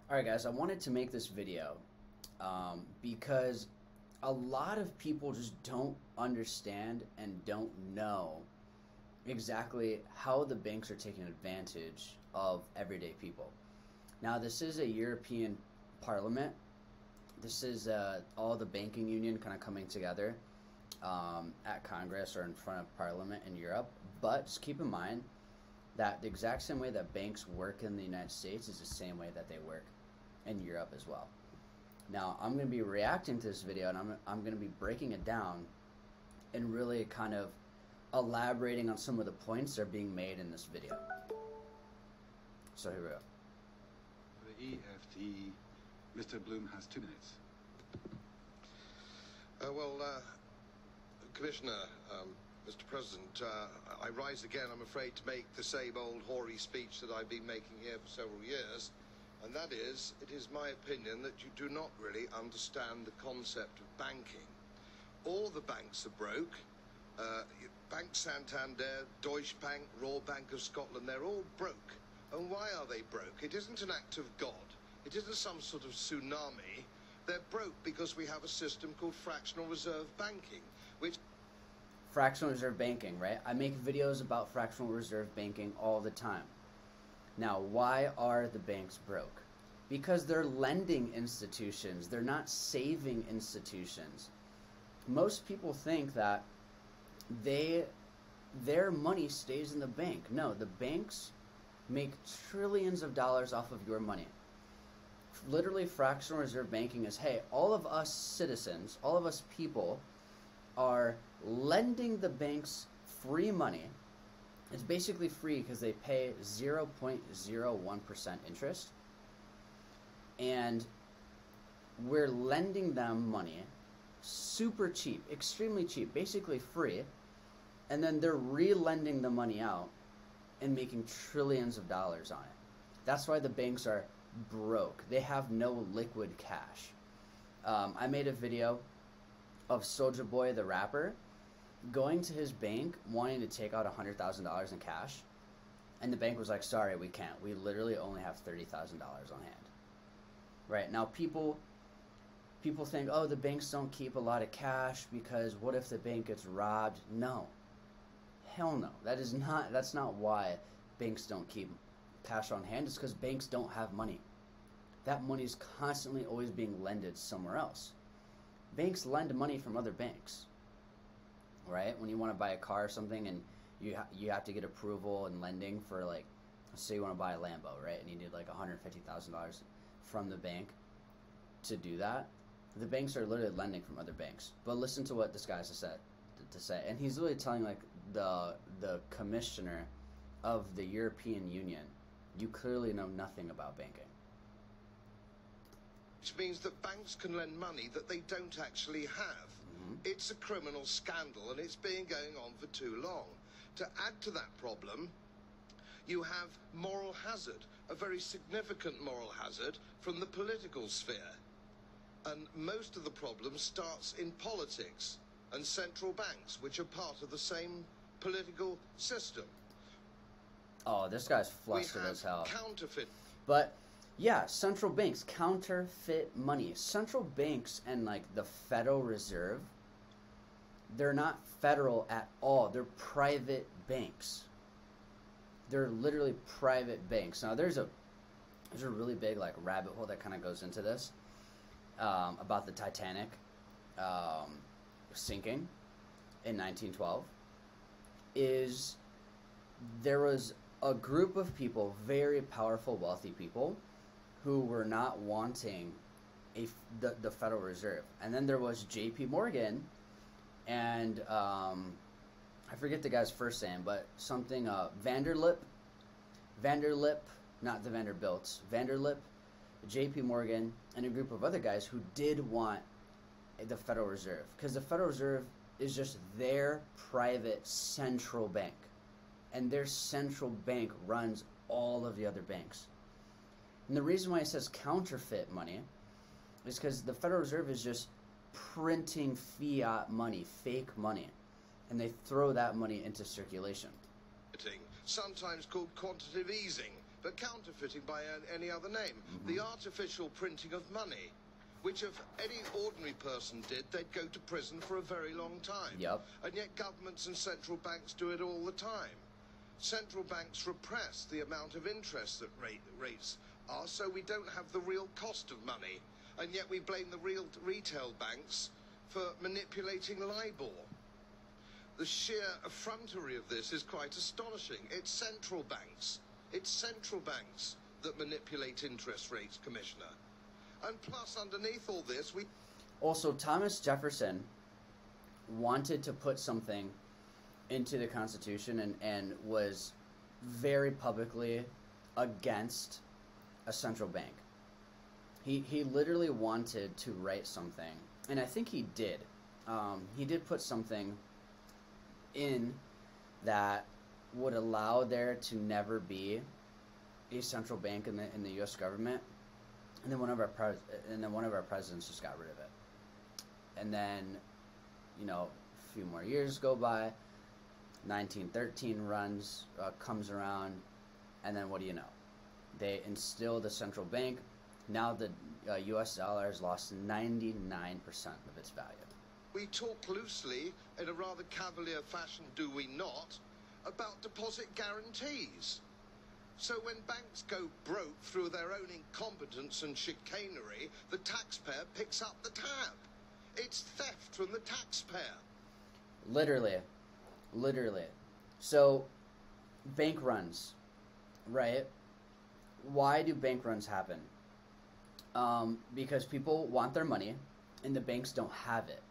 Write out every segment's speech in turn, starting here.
Alright guys, I wanted to make this video because a lot of people just don't understand and don't know exactly how the banks are taking advantage of everyday people. Now this is a European Parliament. This is all the banking union kind of coming together at Congress or in front of Parliament in Europe. But just keep in mind that the exact same way that banks work in the United States is the same way that they work in Europe as well. Now I'm going to be reacting to this video, and I'm going to be breaking it down and really kind of elaborating on some of the points that are being made in this video. So here we go. For the EFT, Mr. Bloom has 2 minutes. Commissioner, Mr. President, I rise again, I'm afraid, to make the same old hoary speech that I've been making here for several years, and that is, it is my opinion that you do not really understand the concept of banking. All the banks are broke. Bank Santander, Deutsche Bank, Royal Bank of Scotland, they're all broke. And why are they broke? It isn't an act of God. It isn't some sort of tsunami. They're broke because we have a system called fractional reserve banking, which... Fractional reserve banking, right? I make videos about fractional reserve banking all the time. Now, why are the banks broke? Because they're lending institutions. They're not saving institutions. Most people think that their money stays in the bank. No, the banks make trillions of dollars off of your money. Literally, fractional reserve banking is, hey, all of us citizens, all of us people are lending the banks free money. It's basically free because they pay 0.01% interest. And we're lending them money super cheap, extremely cheap, basically free. And then they're re-lending the money out and making trillions of dollars on it. That's why the banks are broke. They have no liquid cash. I made a video of Soulja Boy the rapper going to his bank wanting to take out $100,000 in cash, and the bank was like, sorry, we can't. We literally only have $30,000 on hand. Right? Now people think, oh, the banks don't keep a lot of cash because what if the bank gets robbed? No. Hell no. That's not why banks don't keep cash on hand. It's because banks don't have money. That money is constantly always being lended somewhere else. Banks lend money from other banks, right? When you want to buy a car or something and you have to get approval and lending for, like, say you want to buy a Lambo, right? And you need like $150,000 from the bank to do that. The banks are literally lending from other banks. But listen to what this guy has to say. And he's literally telling, like, the commissioner of the European Union, you clearly know nothing about banking. Which means that banks can lend money that they don't actually have. It's a criminal scandal, and it's been going on for too long. To add to that problem, you have moral hazard, a very significant moral hazard from the political sphere. And most of the problem starts in politics and central banks, which are part of the same political system. Oh, this guy's flustered as hell. Counterfeit. But yeah, central banks, counterfeit money. Central banks and, like, the Federal Reserve, they're not federal at all. They're private banks. They're literally private banks. Now, there's a really big, like, rabbit hole that kind of goes into this about the Titanic sinking in 1912. There was a group of people, very powerful, wealthy people, who were not wanting the Federal Reserve. And then there was J.P. Morgan and I forget the guy's first name, but something Vanderlip, not the Vanderbilts, Vanderlip, J.P. Morgan, and a group of other guys who did want the Federal Reserve, because the Federal Reserve is just their private central bank, and their central bank runs all of the other banks. And the reason why it says counterfeit money is because the Federal Reserve is just printing fiat money, fake money, and they throw that money into circulation. Sometimes called quantitative easing, but counterfeiting by any other name. The artificial printing of money, which if any ordinary person did, they'd go to prison for a very long time. Yep. And yet governments and central banks do it all the time. Central banks repress the amount of interest that rates are, so we don't have the real cost of money. And yet we blame the real retail banks for manipulating LIBOR. The sheer effrontery of this is quite astonishing. It's central banks. It's central banks that manipulate interest rates, Commissioner. And plus, underneath all this, we... Also, Thomas Jefferson wanted to put something into the Constitution and was very publicly against a central bank. He literally wanted to write something, and I think he did. He did put something in that would allow there to never be a central bank in the U.S. government, and then one of our presidents just got rid of it. And then, a few more years go by. 1913 comes around, and then what do you know? They instill the central bank. Now the U.S. dollar has lost 99% of its value. We talk loosely, in a rather cavalier fashion, do we not, about deposit guarantees. So when banks go broke through their own incompetence and chicanery, the taxpayer picks up the tab. It's theft from the taxpayer. Literally. So, bank runs, right? Why do bank runs happen? Because people want their money, and the banks don't have it.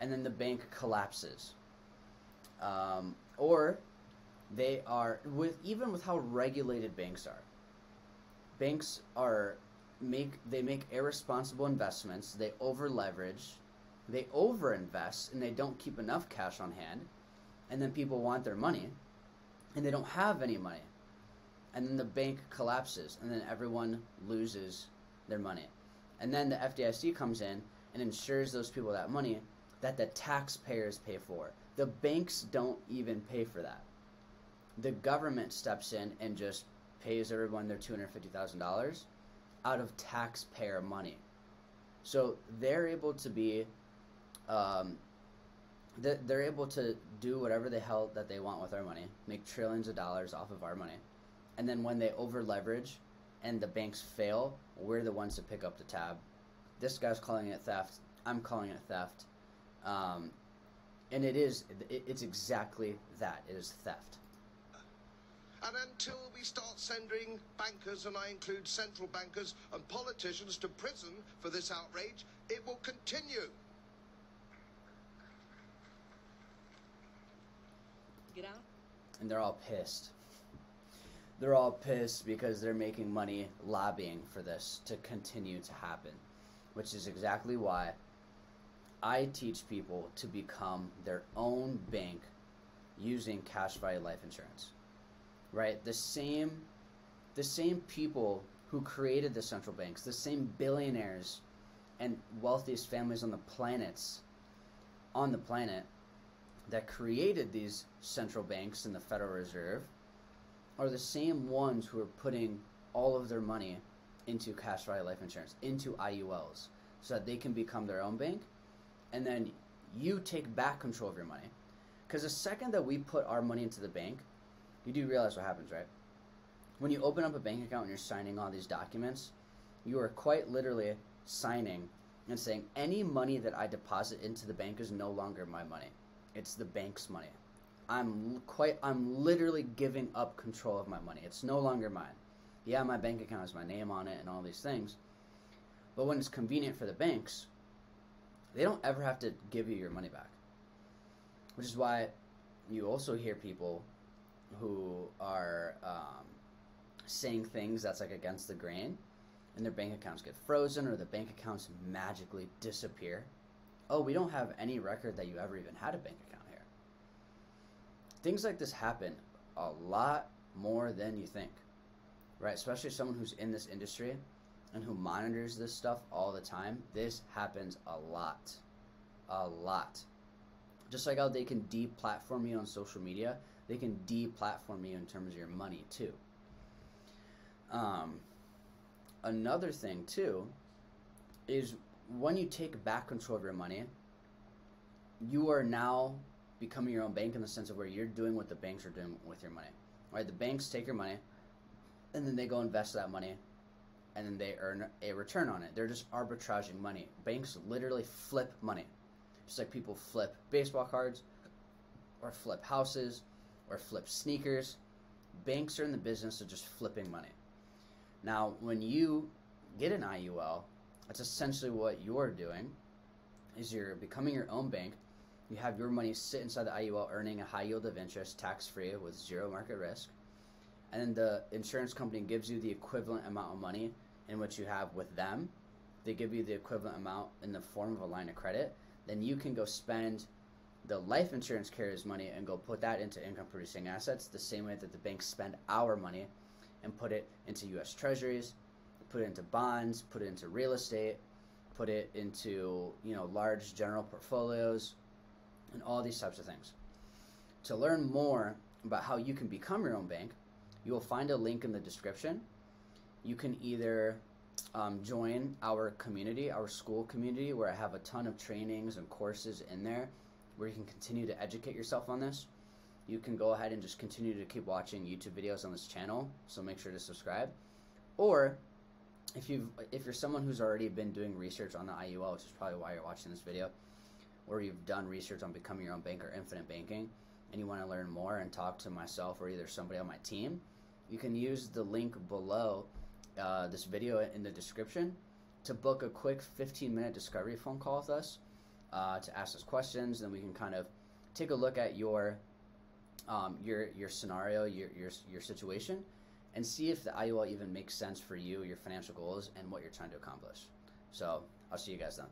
And then the bank collapses. Or they are, even with how regulated banks are. Banks make irresponsible investments. They over leverage. They over invest, and they don't keep enough cash on hand. And then people want their money, and they don't have any money. And then the bank collapses, and then everyone loses their money. And then the FDIC comes in and insures those people that money that the taxpayers pay for. The banks don't even pay for that. The government steps in and just pays everyone their $250,000 out of taxpayer money. So they're able to be, they're able to do whatever the hell that they want with our money, make trillions of dollars off of our money. And then when they over leverage and the banks fail, we're the ones to pick up the tab. This guy's calling it theft. I'm calling it theft. And it's exactly that. It is theft. And until we start sending bankers, and I include central bankers and politicians, to prison for this outrage, it will continue. Get out. And they're all pissed. They're all pissed because they're making money lobbying for this to continue to happen, which is exactly why I teach people to become their own bank using cash value life insurance. Right? The same people who created the central banks, the same billionaires and wealthiest families on the planet that created these central banks and the Federal Reserve are the same ones who are putting all of their money into cash value life insurance, into IULs, so that they can become their own bank, and then you take back control of your money. Because the second that we put our money into the bank, you do realize what happens, right? When you open up a bank account and you're signing all these documents, you are quite literally signing and saying, any money that I deposit into the bank is no longer my money. It's the bank's money. I'm literally giving up control of my money. It's no longer mine. Yeah, my bank account has my name on it and all these things. But when it's convenient for the banks, they don't ever have to give you your money back. Which is why you also hear people who are saying things that's like against the grain, and their bank accounts get frozen, or the bank accounts magically disappear. Oh, we don't have any record that you ever even had a bank account here. Things like this happen a lot more than you think, right? Especially someone who's in this industry and who monitors this stuff all the time. This happens a lot. Just like how they can de-platform you on social media, they can de-platform you in terms of your money too. Another thing too is when you take back control of your money, you are now becoming your own bank in the sense of where you're doing what the banks are doing with your money. Right? The banks take your money and then they go invest that money and then they earn a return on it. They're just arbitraging money. Banks literally flip money. Just like people flip baseball cards or flip houses or flip sneakers. Banks are in the business of just flipping money. Now, when you get an IUL, that's essentially what you're doing, is you're becoming your own bank. You have your money sit inside the IUL earning a high yield of interest, tax-free with zero market risk. And then the insurance company gives you the equivalent amount of money in which you have with them. They give you the equivalent amount in the form of a line of credit. Then you can go spend the life insurance carrier's money and go put that into income-producing assets the same way that the banks spend our money and put it into U.S. Treasuries, put it into bonds, put it into real estate, put it into, large general portfolios, and all these types of things. To learn more about how you can become your own bank, you will find a link in the description. You can either join our community, our school community, where I have a ton of trainings and courses in there where you can continue to educate yourself on this. You can go ahead and just continue to keep watching YouTube videos on this channel, so make sure to subscribe. Or if you're someone who's already been doing research on the IUL, which is probably why you're watching this video, or you've done research on becoming your own bank or infinite banking, and you want to learn more and talk to myself or either somebody on my team, you can use the link below this video in the description to book a quick 15-minute discovery phone call with us to ask us questions. Then we can kind of take a look at your scenario, your situation, and see if the IUL even makes sense for you, your financial goals, and what you're trying to accomplish. So I'll see you guys then.